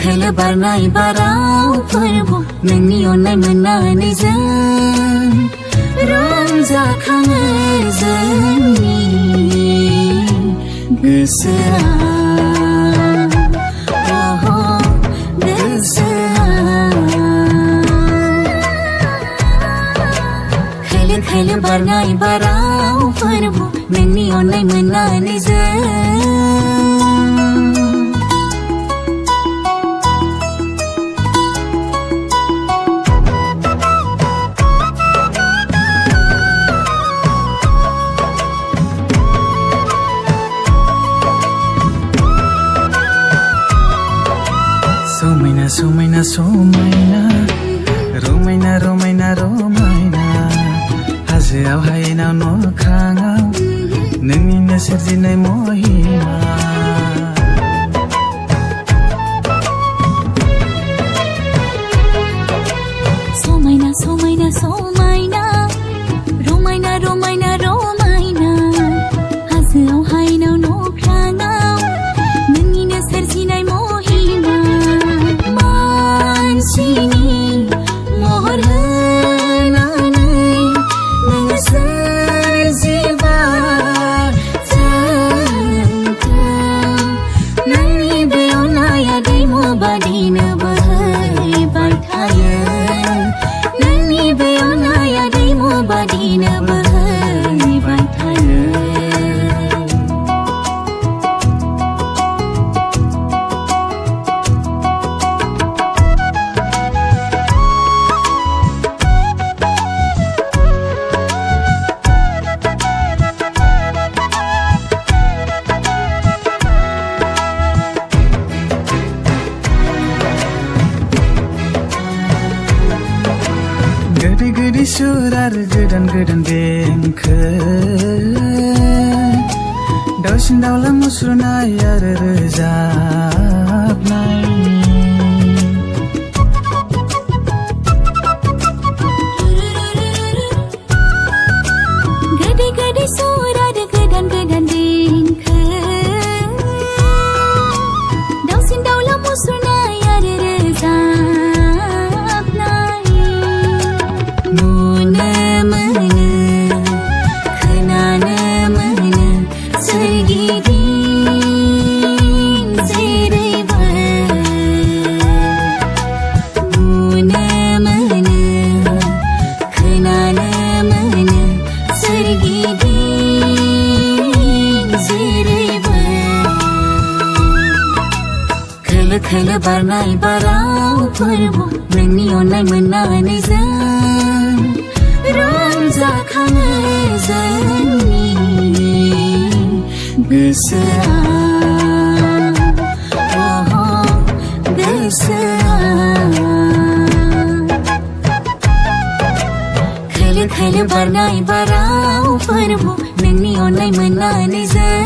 खोलो बारनाय बारावफोरबो नोंनि अननाय मोननानै जों रंजाखाङो जोंनि गोसोआ खोलो बारनाय बारावफोरबो नोंनि अननाय मोननानै जों समायना समायना समायना रमायना रमायना रमायना हाजोआव हायेनाव न'ख्राङाव नोंनिनो सोरजिनाय महिमा समायना समायना समायना रमायना रमायना रमायना हाजोआव हायेनाव न'ख्राङाव नोंनिनो सोरजिनाय महिमा मानसिनि महर होनानै नोङो सोरजिबाय जोंखौ नोंनि बे अननाया दैमु बादिनो बोहैबाय थायो नोंनि बे अननाया दैमु बादिनो बोहैबाय थायो गोदै गोदै सुर आरो गोदान गोदान देंखो दाउसिन दाउला मुसुरनाय आरो रोजाबनाय गोदै गोदै सुर आरो गोदान गोदान देंखो दाउसिन दाउला मुसुरनाय आरो रोजाबनाय नुनो मोनो खोनानो मोनो सोरगिदिं जेरैबो नुनो मोनो खोनानो मोनो सोरगिदिं जेरैबो खोलो खोलो बारनाय बारावफोरबो नोंनि अननाय मोननानै जों रंजाखाङो जोंनि गोसोआ गोसोआ खोलो खोलो बारनाय बारावफोरबो नोंनि अननाय मोननानै जों